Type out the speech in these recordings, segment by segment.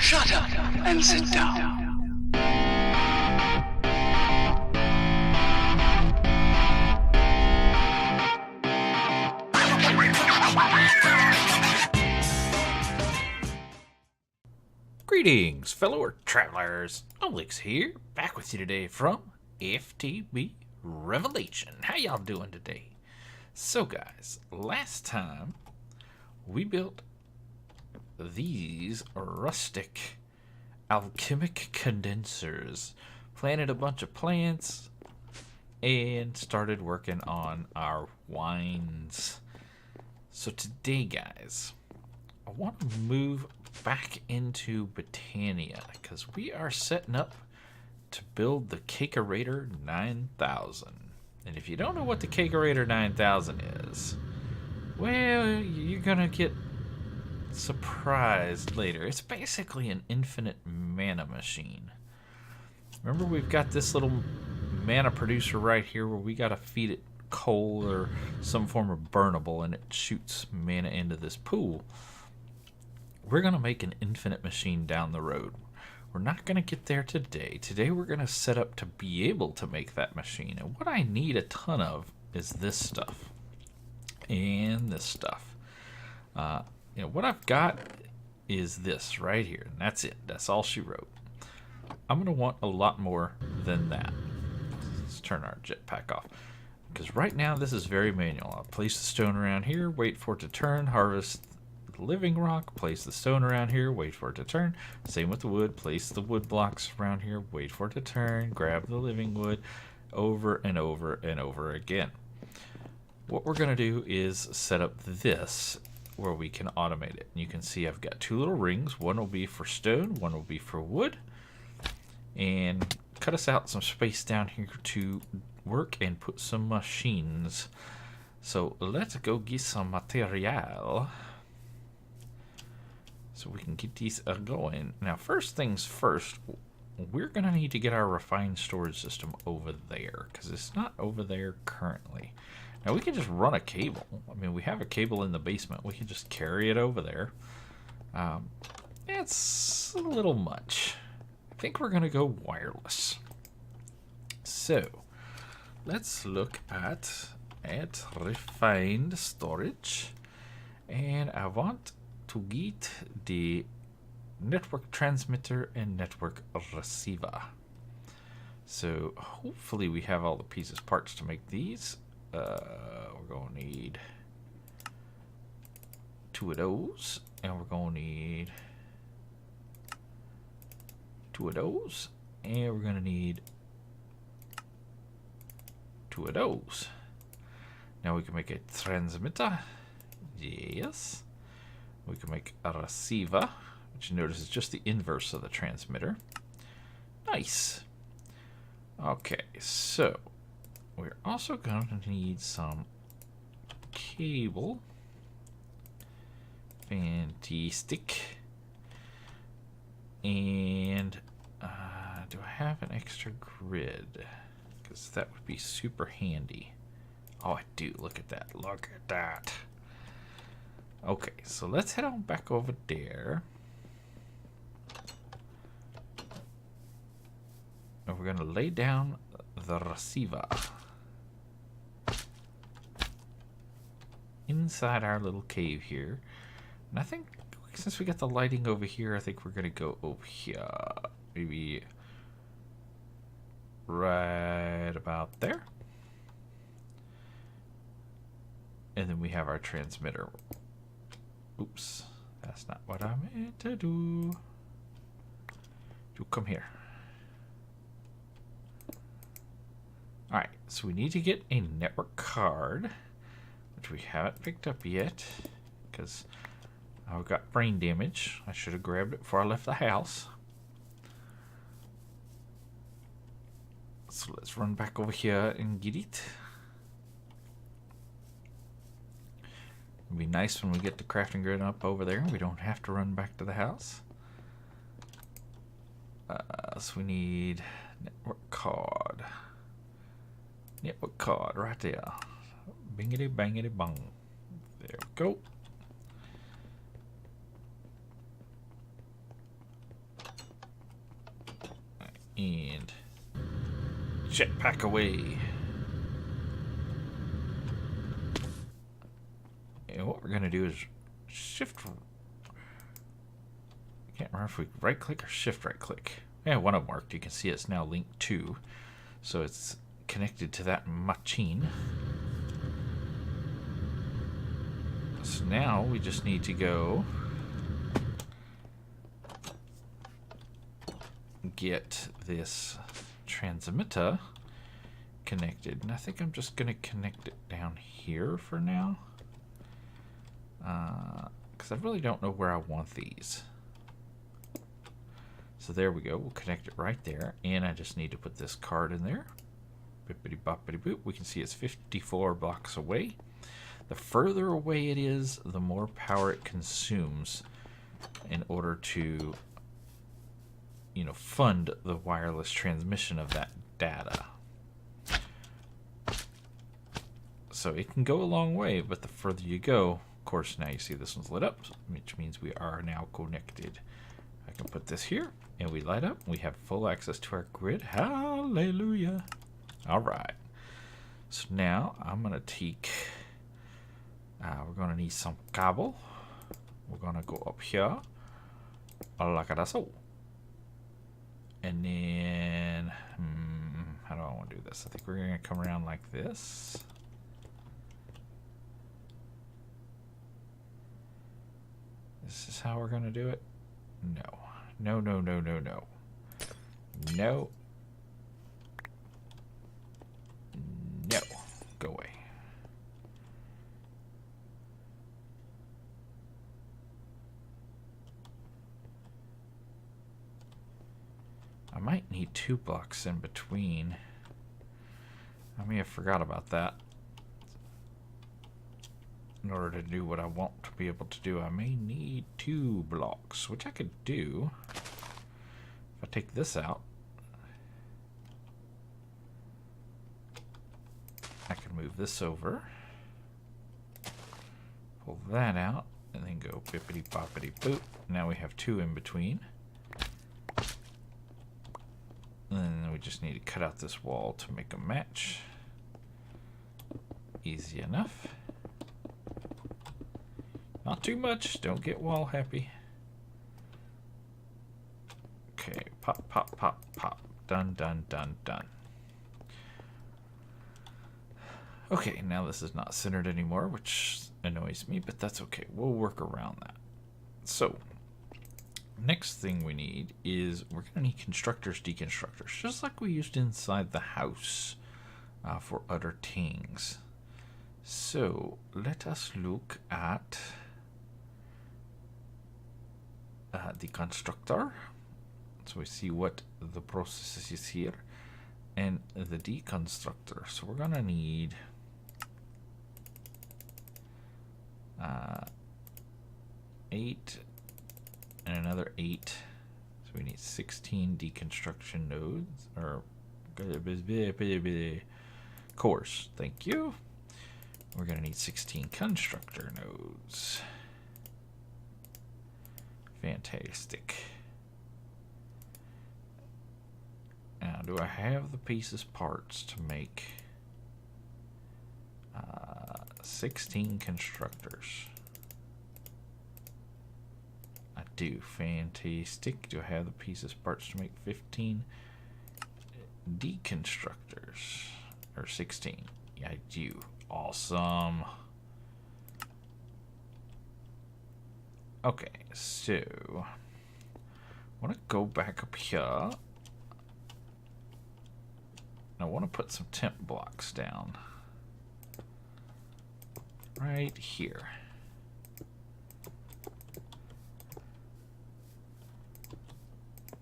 Shut up and sit down. Greetings, fellow travelers. Alex here, back with you today from FTB Revelation. How y'all doing today? So guys, last time we built these rustic alchemic condensers, planted a bunch of plants, and started working on our wines. So today, guys, I want to move back into Britannia because we are setting up to build the Cakerator 9000. And if you don't know what the Cakerator 9000 is, well, you're gonna get surprised later. It's basically an infinite mana machine. Remember, we've got this little mana producer right here where we gotta feed it coal or some form of burnable and it shoots mana into this pool. We're gonna make an infinite machine down the road. We're not gonna get there today. Today we're gonna set up to be able to make that machine. And what I need a ton of is this stuff and this stuff. What I've got is this right here, and that's it. That's all she wrote. I'm gonna want a lot more than that. Let's turn our jetpack off, because right now this is very manual. I'll place the stone around here, wait for it to turn, harvest the living rock, place the stone around here, wait for it to turn. Same with the wood, place the wood blocks around here, wait for it to turn, grab the living wood, over and over and over again. What we're gonna do is set up this where we can automate it. And you can see I've got two little rings. One will be for stone, one will be for wood. And cut us out some space down here to work and put some machines. So let's go get some material so we can get these going. Now, first things first, we're gonna need to get our refined storage system over there because it's not over there currently. Now we can just run a cable. I mean, we have a cable in the basement. We can just carry it over there. It's a little much. I think we're gonna go wireless. So let's look at refined storage, and I want to get the network transmitter and network receiver. So hopefully we have all the pieces, parts to make these. We're gonna need two of those, and we're gonna need two of those, and we're gonna need two of those. Now we can make a transmitter. Yes. We can make a receiver, which you notice is just the inverse of the transmitter. Nice. Okay, so we're also going to need some cable. Fantastic. And do I have an extra grid? Because that would be super handy. Oh, I do. Look at that. Look at that. Okay, so let's head on back over there. And we're going to lay down the receiver inside our little cave here. And I think since we got the lighting over here, I think we're going to go over here. Maybe right about there. And then we have our transmitter. Oops, that's not what I meant to do. You come here. Alright, so we need to get a network card, which we haven't picked up yet, because I've got brain damage. I should have grabbed it before I left the house. So let's run back over here and get it. It'll be nice when we get the crafting grid up over there. We don't have to run back to the house. So we need network card. Network card right there. Bingity bangity bong. There we go. And jetpack away. And what we're going to do is shift. I can't remember if we right click or shift right click. Yeah, one of them worked. You can see it's now linked to. So it's connected to that machine. So now we just need to go get this transmitter connected. And I think I'm just going to connect it down here for now. Because I really don't know where I want these. So there we go. We'll connect it right there. And I just need to put this card in there. Bippity boppity boop. We can see it's 54 blocks away. The further away it is, the more power it consumes in order to, you know, fund the wireless transmission of that data. So it can go a long way, but the further you go, of course, now you see this one's lit up, which means we are now connected. I can put this here, and we light up. We have full access to our grid. Hallelujah. All right. So now I'm going to take... we're going to need some cable. We're going to go up here. Like that. So. And then... how do I want to do this? I think we're going to come around like this. This is how we're going to do it? No. No, no, no, no, no. No. No. Go away. I might need 2 blocks in between. I may have forgot about that. In order to do what I want to be able to do, I may need 2 blocks, which I could do. If I take this out, I can move this over, pull that out, and then go bippity boppity boop. Now we have 2 in between. And then we just need to cut out this wall to make a match. Easy enough. Not too much. Don't get wall happy. Okay. Pop, pop, pop, pop. Done, done, done, done. Okay, now this is not centered anymore, which annoys me, but that's okay. We'll work around that. So, next thing we need is we're going to need constructors, deconstructors, just like we used inside the house for other things. So, let us look at the constructor. So we see what the process is here. And the deconstructor. So we're going to need 8 and another 8. So we need 16 deconstruction nodes. Or cores. Thank you. We're going to need 16 constructor nodes. Fantastic. Now, do I have the pieces parts to make 16 constructors? I do. Fantastic. Do I have the pieces parts to make 15 deconstructors? Or 16? Yeah, I do. Awesome. Okay, so I want to go back up here. I want to put some temp blocks down right here.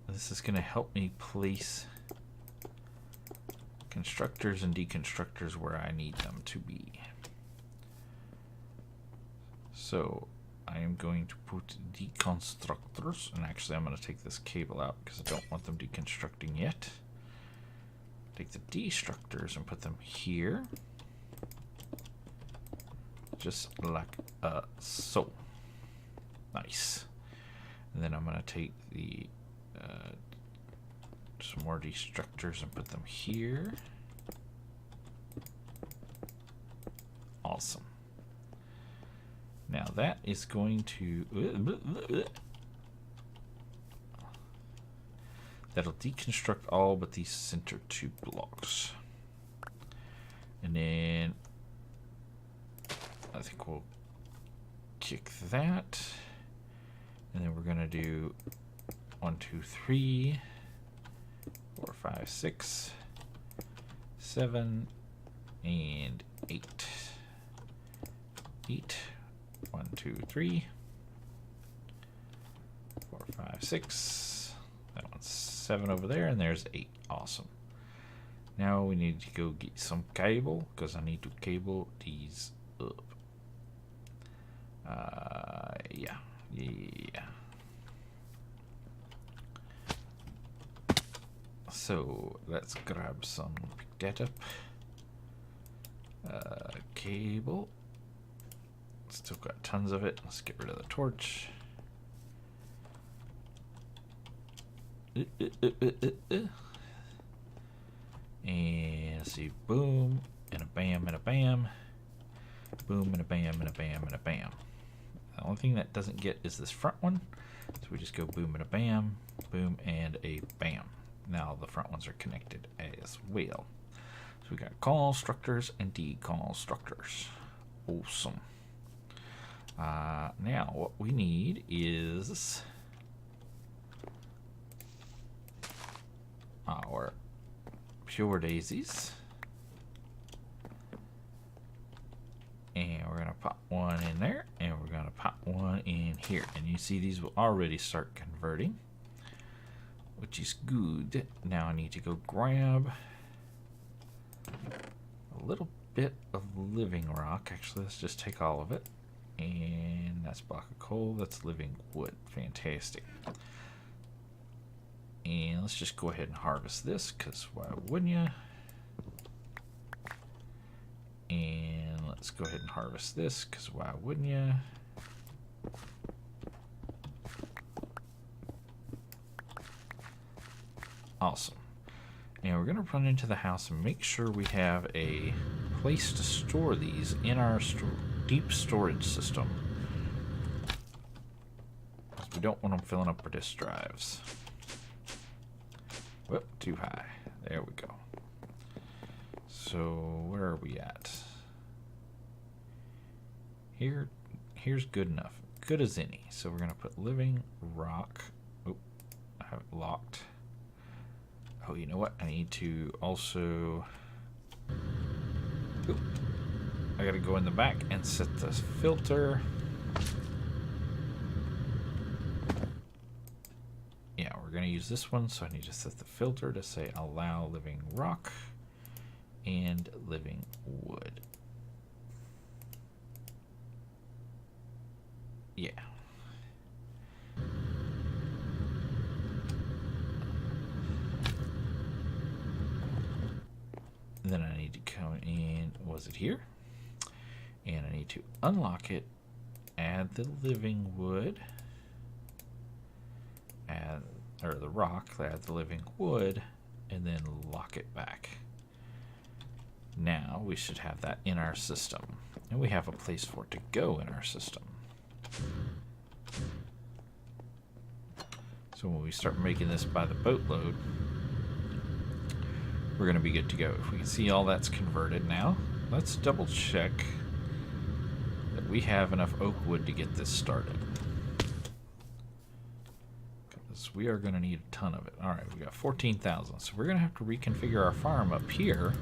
This is going to help me place constructors and deconstructors where I need them to be. So I am going to put deconstructors, and actually I'm going to take this cable out because I don't want them deconstructing yet. Take the destructors and put them here, just like so. Nice. And then I'm going to take the some more of these structures and put them here. Awesome. Now that is going to... That'll deconstruct all but these center two blocks. And then I think we'll kick that. And then we're going to do 1, 2, 3, 4, 5, 6, 7, and 8. 8. 1, 2, 3, 4, 5, 6. That one's 7 over there, and there's 8. Awesome. Now we need to go get some cable because I need to cable these up. Yeah. So let's grab some, pick that up. Cable. Still got tons of it. Let's get rid of the torch. And let's see, boom, and a bam, and a bam. Boom, and a bam, and a bam, and a bam. The only thing that doesn't get is this front one. So we just go boom, and a bam, boom, and a bam. Now the front ones are connected as well. So we got call structures and decall structures. Awesome. Now what we need is our pure daisies, and we're gonna pop one in there, and we're gonna pop one in here, and you see these will already start converting, which is good. Now I need to go grab a little bit of living rock. Actually, let's just take all of it. And that's block of coal, that's living wood. Fantastic. And let's just go ahead and harvest this, because why wouldn't you? And let's go ahead and harvest this, because why wouldn't you? Awesome. Now we're going to run into the house and make sure we have a place to store these in our deep storage system. Because we don't want them filling up our disk drives. Whoop, too high. There we go. So where are we at? Here's good enough. Good as any. So we're going to put living rock. Oh, I have it locked. Oh, you know what? I need to also... Oop. I gotta go in the back and set this filter. Yeah, we're gonna use this one, so I need to set the filter to say allow living rock and living wood. Yeah. And then I need to come in, was it here? And I need to unlock it, add the living wood, or the rock, add the living wood, and then lock it back. Now we should have that in our system. And we have a place for it to go in our system. So when we start making this by the boatload, we're going to be good to go. If we can see all that's converted now, let's double check that we have enough oak wood to get this started. Because we are going to need a ton of it. Alright, we got 14,000. So we're going to have to reconfigure our farm up here.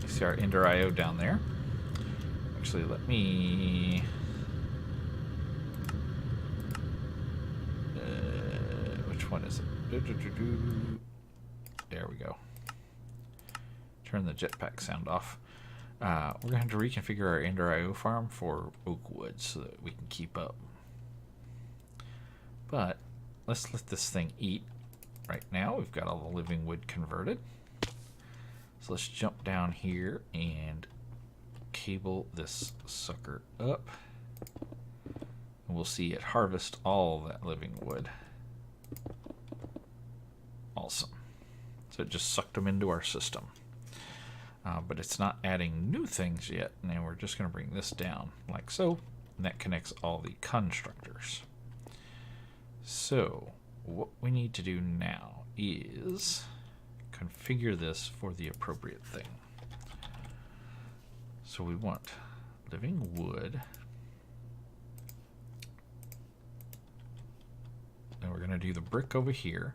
You see our Ender IO down there. Actually, let me... which one is it? There we go. Turn the jetpack sound off. We're going to have to reconfigure our Ender IO farm for oak wood so that we can keep up. But let's let this thing eat. Right now we've got all the living wood converted. So let's jump down here and cable this sucker up. And we'll see it harvest all that living wood. So it just sucked them into our system. But it's not adding new things yet. And we're just going to bring this down like so. And that connects all the constructors. So what we need to do now is configure this for the appropriate thing. So we want living wood. And we're going to do the brick over here.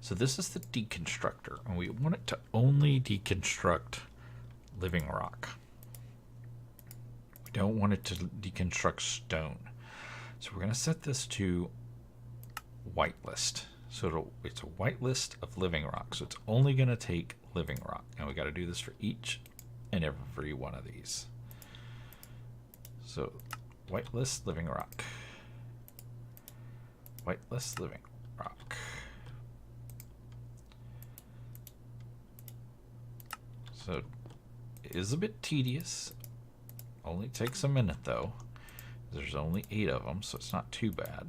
So this is the deconstructor, and we want it to only deconstruct living rock. We don't want it to deconstruct stone. So we're going to set this to whitelist. So it's a whitelist of living rock. So it's only going to take living rock. And we got to do this for each and every one of these. So whitelist living rock. Whitelist living rock. So it is a bit tedious. Only takes a minute though. There's only 8 of them, so it's not too bad.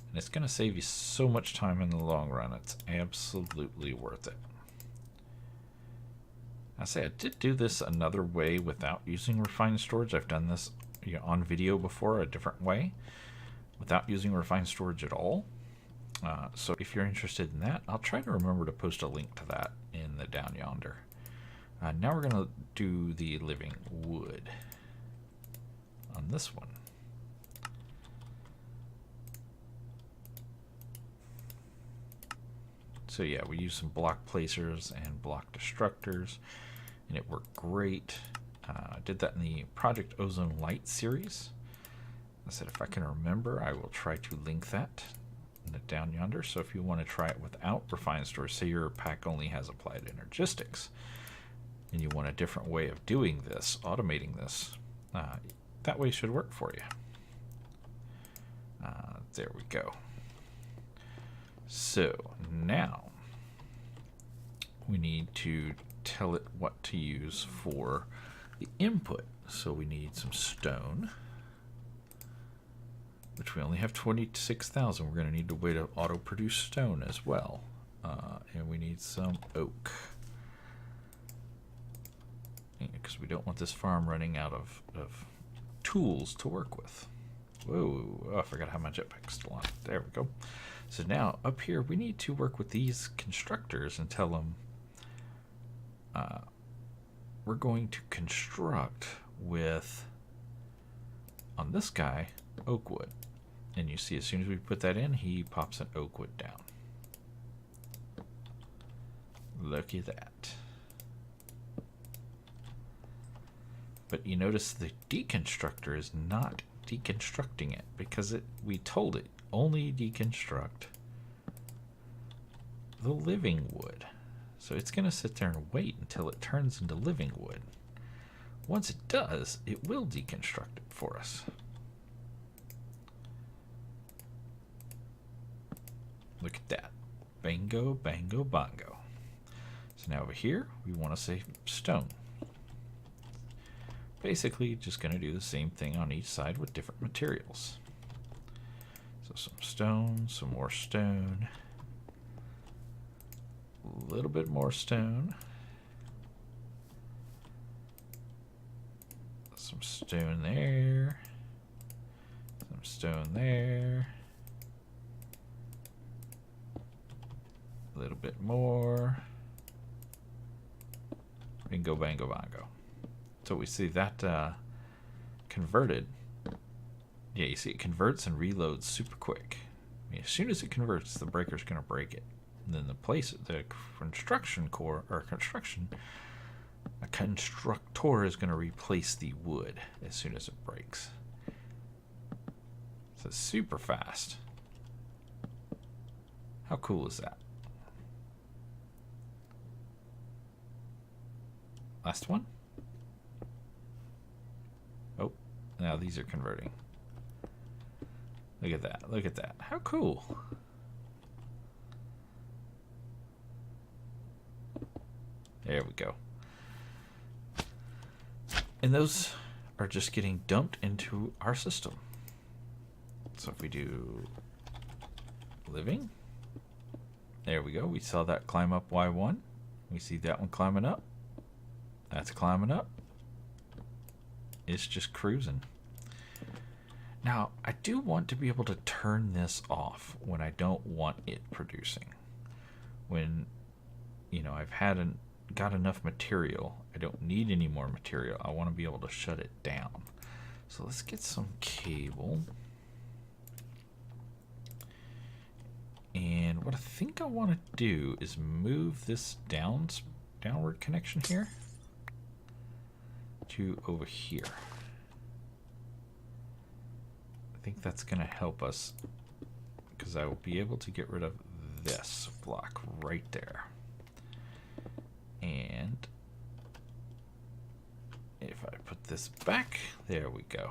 And it's going to save you so much time in the long run. It's absolutely worth it. I say I did do this another way without using refined storage. I've done this on video before a different way without using refined storage at all. So if you're interested in that, I'll try to remember to post a link to that in the down yonder. Now we're going to do the living wood on this one. So yeah, we use some block placers and block destructors, and it worked great. I did that in the Project Ozone Light series. I said if I can remember, I will try to link that in the down yonder. So if you want to try it without refined storage, say your pack only has applied energistics, and you want a different way of doing this, automating this, that way should work for you. There we go. So now we need to tell it what to use for the input. So we need some stone, which we only have 26,000. We're going to need a way to auto produce stone as well. And we need some oak, because we don't want this farm running out of tools to work with. Whoa, oh, I forgot how much jetpack's still on. There we go. So now up here we need to work with these constructors and tell them we're going to construct with, on this guy, oak wood. And you see as soon as we put that in, he pops an oak wood down. Look at that. But you notice the deconstructor is not deconstructing it because we told it only deconstruct the living wood. So it's going to sit there and wait until it turns into living wood. Once it does, it will deconstruct it for us. Look at that. Bingo, bango, bongo. So now over here, we want to say stone. Basically, just going to do the same thing on each side with different materials. So some stone, some more stone, a little bit more stone, some stone there, some stone there, a little bit more. Bingo, bango, bongo. So we see that converted. Yeah, you see it converts and reloads super quick. I mean, as soon as it converts, the breaker's going to break it. And then the construction core, or a constructor is going to replace the wood as soon as it breaks. So it's super fast. How cool is that? Last one. Oh, now these are converting. Look at that. Look at that. How cool. There we go. And those are just getting dumped into our system. So if we do living, There we go. We saw that climb up Y1. We see that one climbing up. That's climbing up. It's just cruising. Now, I do want to be able to turn this off when I don't want it producing. When, you know, got enough material. I don't need any more material. I want to be able to shut it down. So let's get some cable. And what I think I want to do is move this downward connection here to over here. I think that's going to help us because I will be able to get rid of this block right there. And if I put this back, there we go.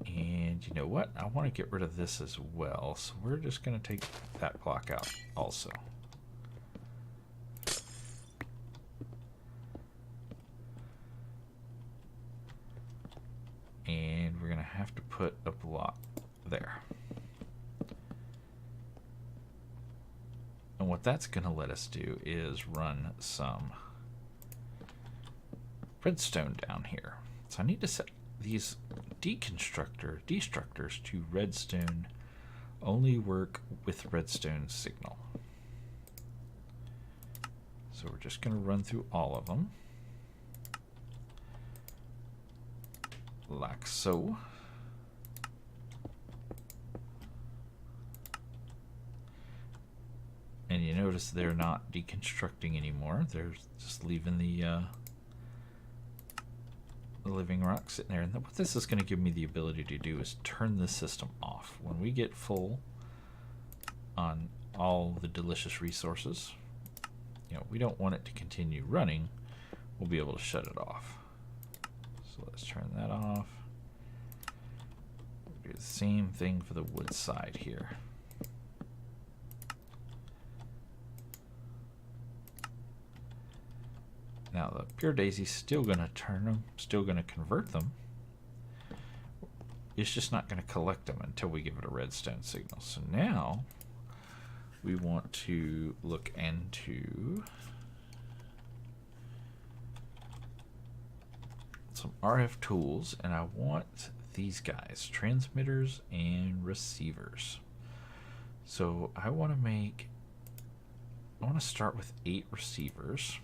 And you know what? I want to get rid of this as well. So we're just going to take that block out also. And we're going to have to put a block there. And what that's going to let us do is run some redstone down here. So I need to set these destructors to redstone only work with redstone signal. So we're just going to run through all of them like so. And you notice they're not deconstructing anymore. They're just leaving the living rock sitting there. And what this is going to give me the ability to do is turn this system off. When we get full on all the delicious resources, you know, we don't want it to continue running. We'll be able to shut it off. So let's turn that off. Do the same thing for the wood side here. Now the pure daisy's still going to turn them, still going to convert them. It's just not going to collect them until we give it a redstone signal. So now we want to look into some RF tools, and I want these guys, transmitters and receivers. So I want to start with 8 receivers.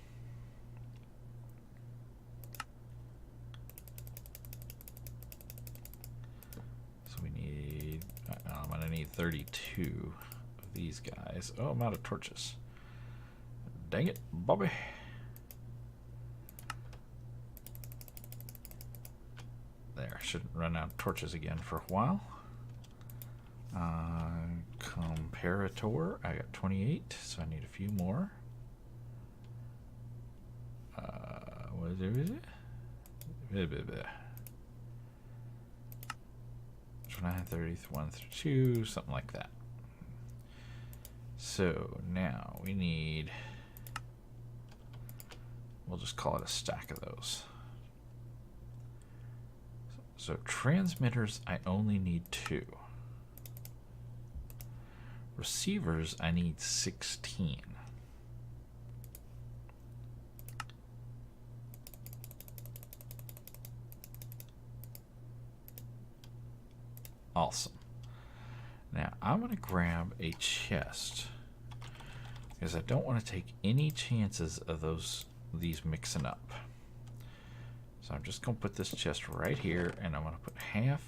I'm going to need 32 of these guys. Oh, I'm out of torches. Dang it, Bobby. There, shouldn't run out of torches again for a while. Comparator, I got 28, so I need a few more. What is it? 29, 30, 1 through 2, something like that. So now we need, we'll just call it a stack of those. So transmitters, I only need 2. Receivers, I need 16. Awesome. Now I'm going to grab a chest because I don't want to take any chances of these mixing up. So I'm just going to put this chest right here, and I'm going to put half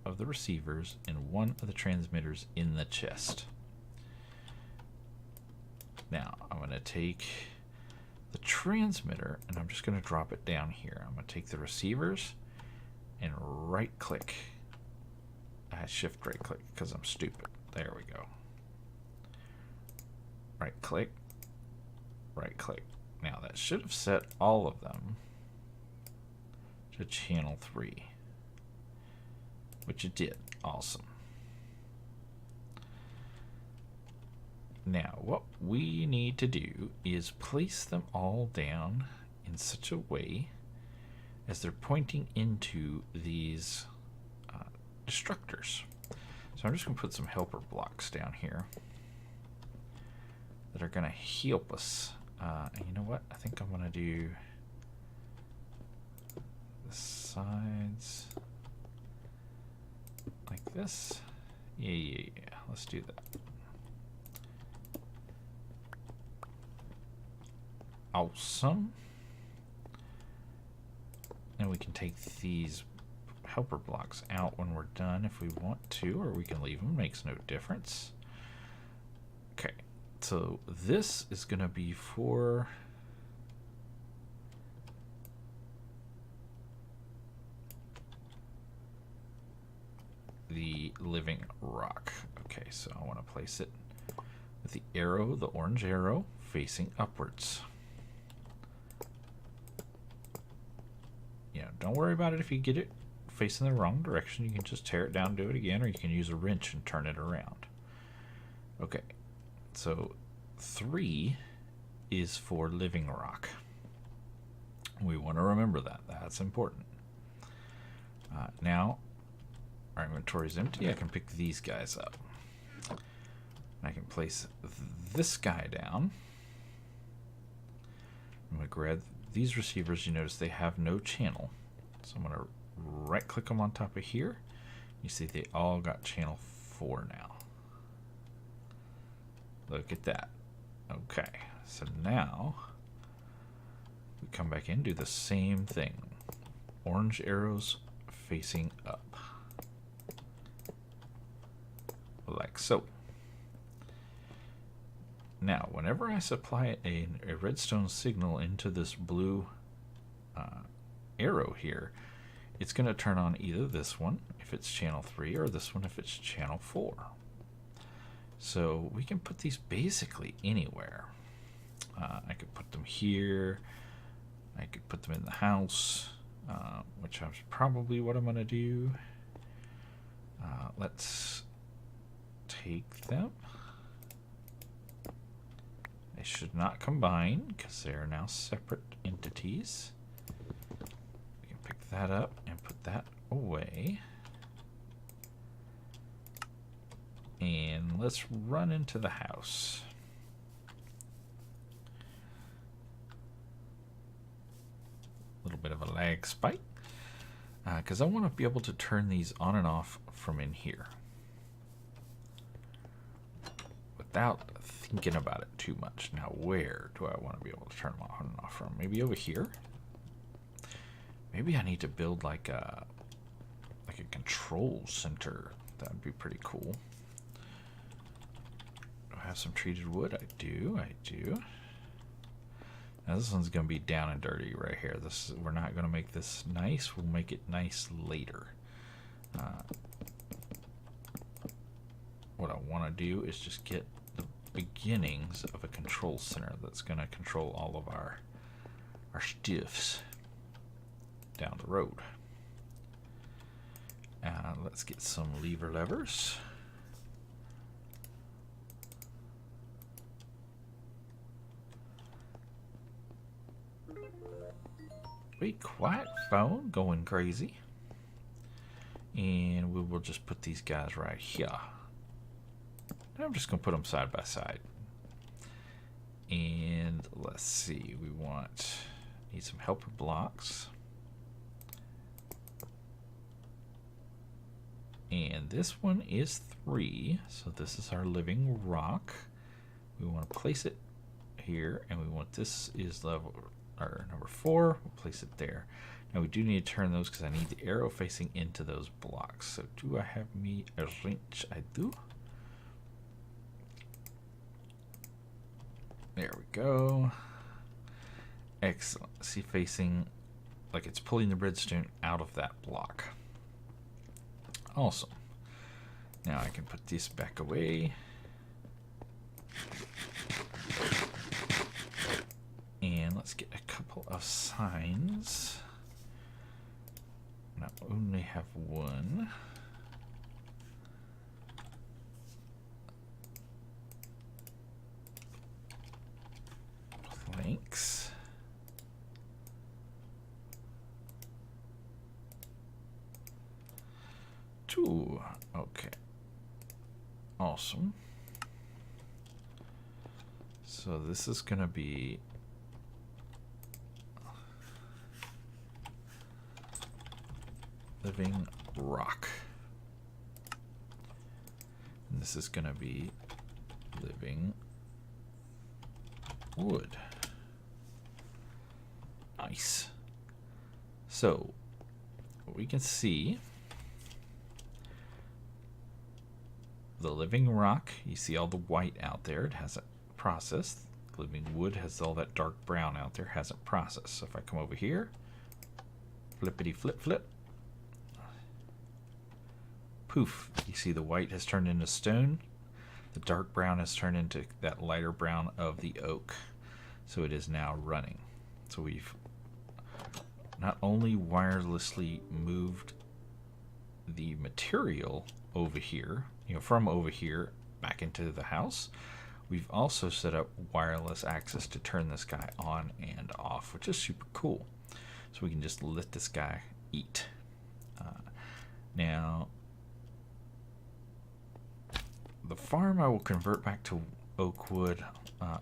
of the receivers and 1 of the transmitters in the chest. Now I'm going to take the transmitter and I'm just going to drop it down here. I'm going to take the receivers and right click. I shift right click because I'm stupid. There we go. Right click. Right click. Now that should have set all of them to channel 3, which it did. Awesome. Now what we need to do is place them all down in such a way as they're pointing into these destructors. So I'm just going to put some helper blocks down here that are going to help us. And you know what? I think I'm going to do the sides like this. Yeah. Let's do that. Awesome. And we can take these helper blocks out when we're done if we want to, or we can leave them. Makes no difference. Okay, so this is going to be for the living rock. Okay, so I want to place it with the arrow, the orange arrow, facing upwards. Don't worry about it if you get it facing the wrong direction. You can just tear it down, do it again, or you can use a wrench and turn it around. Okay, so 3 is for living rock. We want to remember that. That's important. Now, our inventory is empty. I can pick these guys up. I can place this guy down. I'm going to grab these receivers. You notice they have no channel. So I'm going to right click them on top of here. You see they all got channel 4 now. Look at that. Okay, so now we come back in, do the same thing. Orange arrows facing up. Like so. Now, whenever I supply a redstone signal into this blue arrow here, it's going to turn on either this one if it's channel 3 or this one if it's channel 4. So we can put these basically anywhere. I could put them here. I could put them in the house, which is probably what I'm going to do. Let's take them. They should not combine because they are now separate entities. We can pick that up and put that away. And let's run into the house. A little bit of a lag spike because I want to be able to turn these on and off from in here without thinking about it too much. Now, where do I want to be able to turn them on and off from? Maybe over here. Maybe I need to build like a control center. That would be pretty cool. Do I have some treated wood? I do. Now this one's going to be down and dirty right here. We're not going to make this nice. We'll make it nice later. What I want to do is just get the beginnings of a control center that's going to control all of our stuffs down the road. Let's get some levers. Be quiet, phone, going crazy. And we will just put these guys right here. And I'm just going to put them side by side. And let's see, need some helper blocks. And this one is 3, so this is our living rock. We want to place it here, and we want this is level number 4. We'll place it there. Now we do need to turn those because I need the arrow facing into those blocks. So do I have me a wrench? I do. There we go. Excellent. See, facing like it's pulling the redstone out of that block. Awesome. Now I can put this back away. And let's get a couple of signs. I only have one. Planks. Two. Okay. Awesome. So this is going to be living rock. And this is going to be living wood. Nice. So we can see the living rock. You see all the white out there. It hasn't processed. Living wood has all that dark brown out there. Hasn't processed. So if I come over here, flippity flip flip, poof. You see the white has turned into stone. The dark brown has turned into that lighter brown of the oak. So it is now running. So we've not only wirelessly moved the material over here, from over here back into the house, we've also set up wireless access to turn this guy on and off, which is super cool. So we can just let this guy eat. Now, the farm I will convert back to oak wood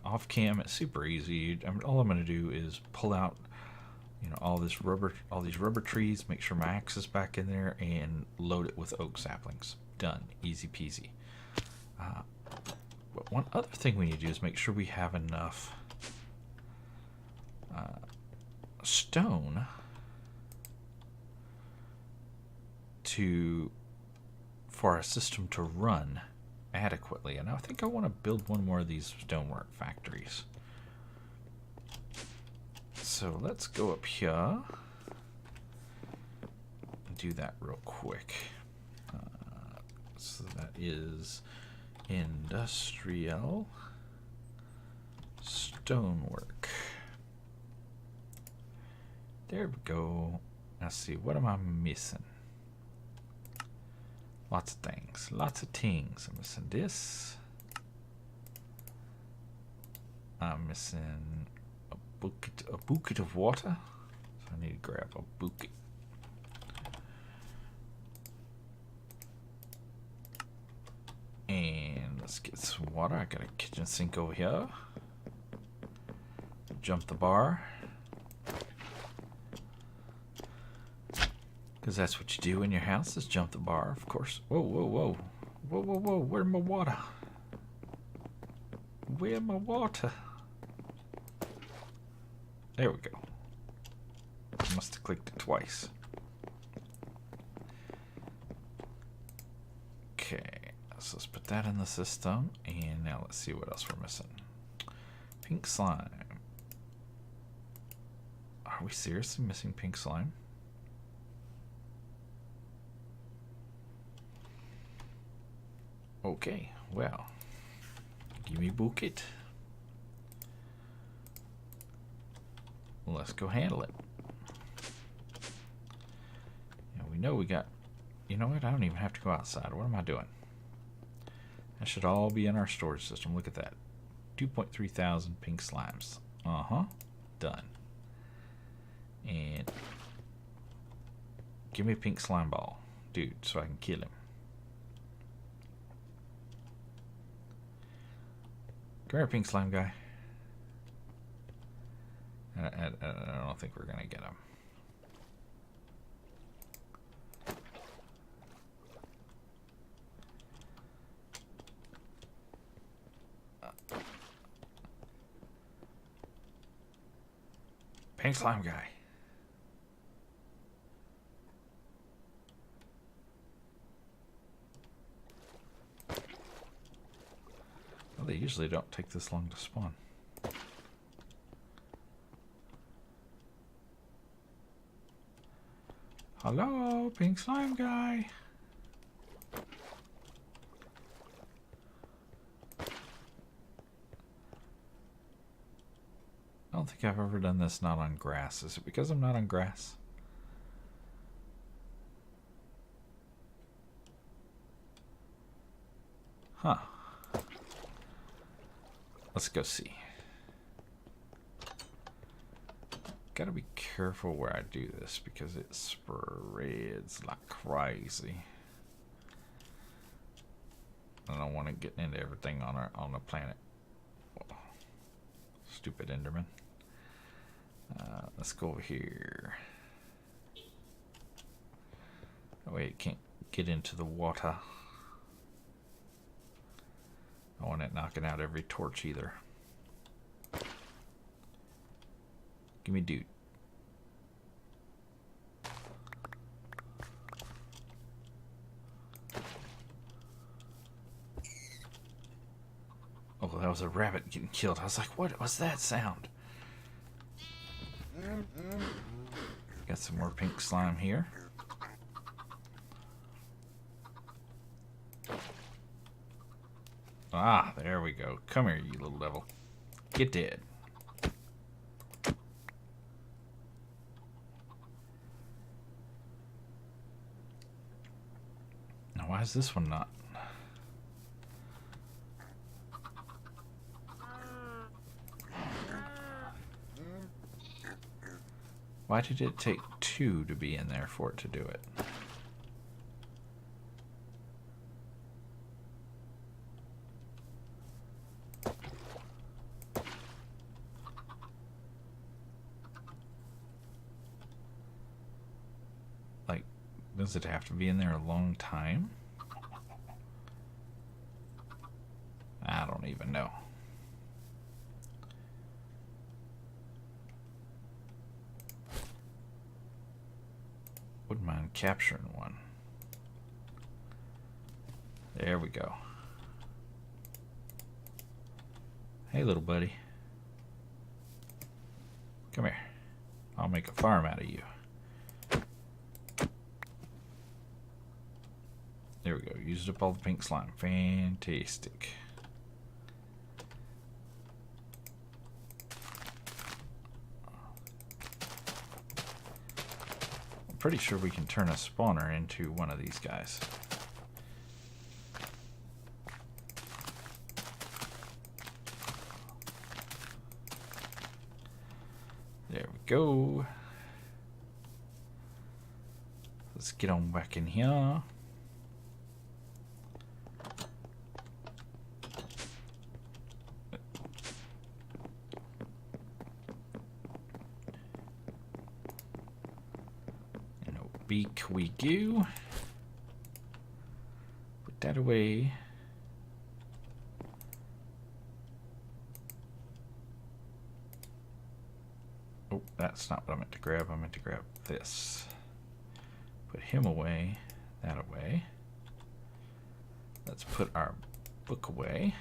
off cam. It's super easy. All I'm going to do is pull out all these rubber trees, make sure my axe is back in there, and load it with oak saplings. Done. Easy peasy. But one other thing we need to do is make sure we have enough stone for our system to run adequately. And I think I want to build one more of these stonework factories. So let's go up here and do that real quick. So that is industrial stonework. There we go. Let's see, what am I missing? Lots of things. Lots of things. I'm missing this. I'm missing a bucket of water. So I need to grab a bucket. And let's get some water. I got a kitchen sink over here. Jump the bar. Because that's what you do in your house, is jump the bar, of course. Whoa, whoa, whoa. Whoa, whoa, whoa. Where's my water? Where's my water? There we go. Must have clicked it twice. Okay, so let's put that in the system. And now let's see what else we're missing. Pink slime. Are we seriously missing pink slime? Okay, well, give me bucket. Let's go handle it. And we know we got, you know what, I don't even have to go outside. What am I doing? That should all be in our storage system. Look at that. 2.3 thousand pink slimes. Done. And give me a pink slime ball, dude, so I can kill him. Come here, pink slime guy. I don't think we're gonna get him. Pink slime guy. Well, they usually don't take this long to spawn. Hello, pink slime guy. I don't think I've ever done this not on grass. Is it because I'm not on grass? Huh. Let's go see. Gotta be careful where I do this because it spreads like crazy. And don't want to get into everything on the planet. Whoa. Stupid Enderman. Let's go over here. Oh wait, it can't get into the water. I don't want it knocking out every torch either. Give me dude. Oh, that was a rabbit getting killed. I was like, what was that sound? Got some more pink slime here. Ah, there we go. Come here, you little devil. Get dead. Now, why is this one not? Why did it take 2 to be in there for it to do it? Like, does it have to be in there a long time? I don't even know. Wouldn't mind capturing one. There we go. Hey, little buddy. Come here. I'll make a farm out of you. There we go. Used up all the pink slime. Fantastic. Pretty sure we can turn a spawner into one of these guys. There we go. Let's get on back in here. Beak we go. Put that away. Oh, that's not what I meant to grab. I meant to grab this. Put him away. That away. Let's put our book away.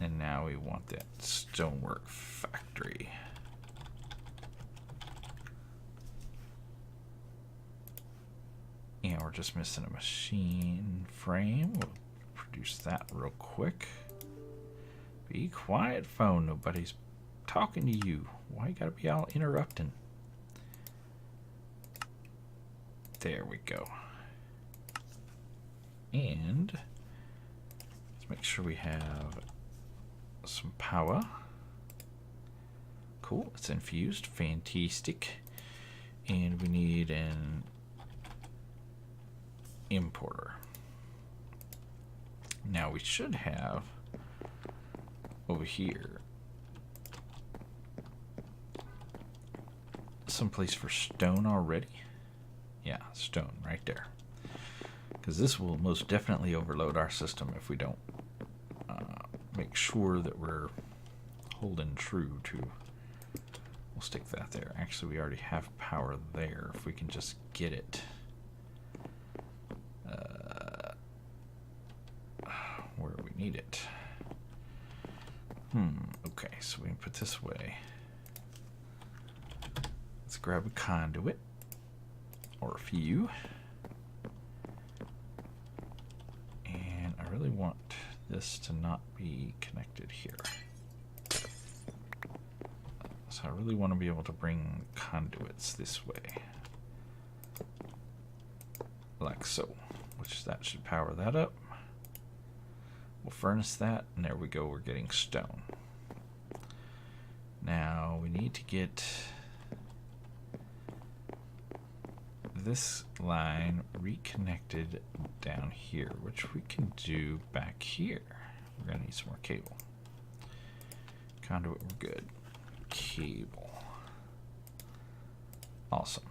And now we want that stonework factory. And we're just missing a machine frame. We'll produce that real quick. Be quiet, phone. Nobody's talking to you. Why you gotta be all interrupting? There we go. And let's make sure we have some power. Cool, it's infused. Fantastic. And we need an importer. Now we should have over here some place for stone already. Yeah, stone right there. Because this will most definitely overload our system if we don't make sure that we're holding true to. We'll stick that there. Actually, we already have power there if we can just get it. Where we need it. Okay, so we can put this away. Let's grab a conduit. Or a few. And I really want this to not be connected here. So I really want to be able to bring conduits this way. Like so. Which that should power that up. We'll furnace that, and there we go, we're getting stone. Now we need to get this line reconnected down here, which we can do back here. We're going to need some more cable. Conduit, we're good. Cable. Awesome.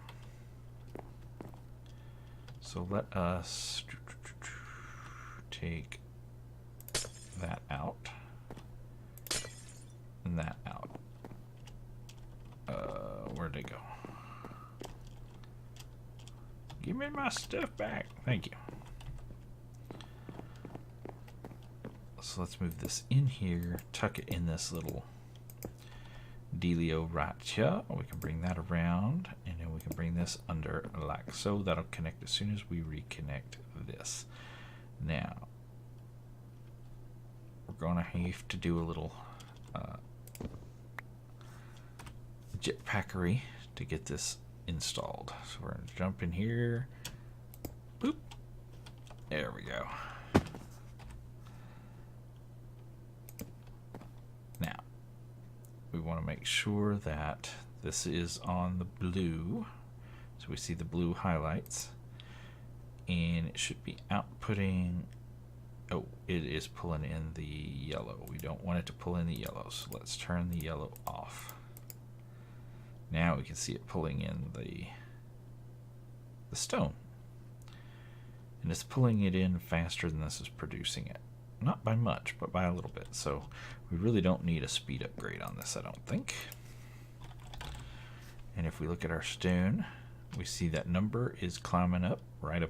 So let us take that out and that out. Where'd they go? Give me my stuff back. Thank you. So let's move this in here, tuck it in this little dealio right here. We can bring that around, and then we can bring this under like so. That'll connect as soon as we reconnect this. Now, we're going to have to do a little jetpackery to get this installed. So we're going to jump in here. Boop. There we go. Now, we want to make sure that this is on the blue. So we see the blue highlights. And it should be outputting. Oh, it is pulling in the yellow. We don't want it to pull in the yellow. So let's turn the yellow off. Now we can see it pulling in the stone. And it's pulling it in faster than this is producing it. Not by much, but by a little bit. So we really don't need a speed upgrade on this, I don't think. And if we look at our stone, we see that number is climbing up right up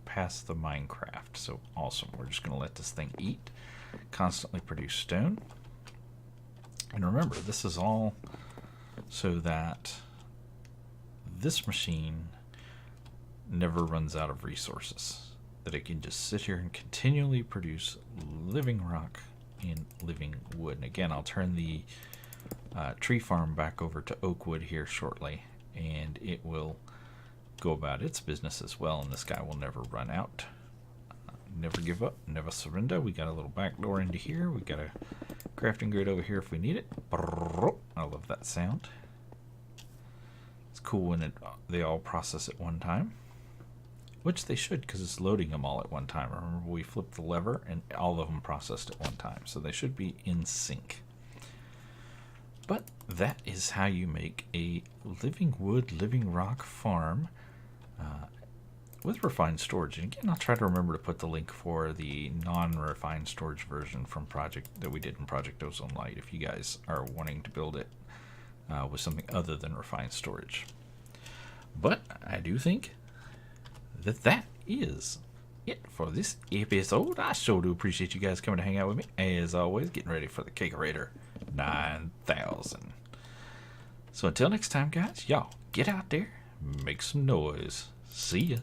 past the Minecraft. So awesome. We're just going to let this thing eat, constantly produce stone. And remember, this is all so that this machine never runs out of resources, that it can just sit here and continually produce living rock and living wood. And again, I'll turn the tree farm back over to oak wood here shortly, and it will go about its business as well, and this guy will never run out. Never give up, never surrender. We got a little back door into here. We got a crafting grid over here if we need it. I love that sound. It's cool when they all process at one time, which they should, because it's loading them all at one time. Remember, we flipped the lever and all of them processed at one time, so they should be in sync. But that is how you make a living wood, living rock farm with refined storage. And again, I'll try to remember to put the link for the non-refined storage version from that we did in Project Ozone Light if you guys are wanting to build it with something other than refined storage. But I do think that is it for this episode. I sure do appreciate you guys coming to hang out with me, as always, getting ready for the Kegerator 9000. So until next time, guys, y'all get out there, make some noise. See ya.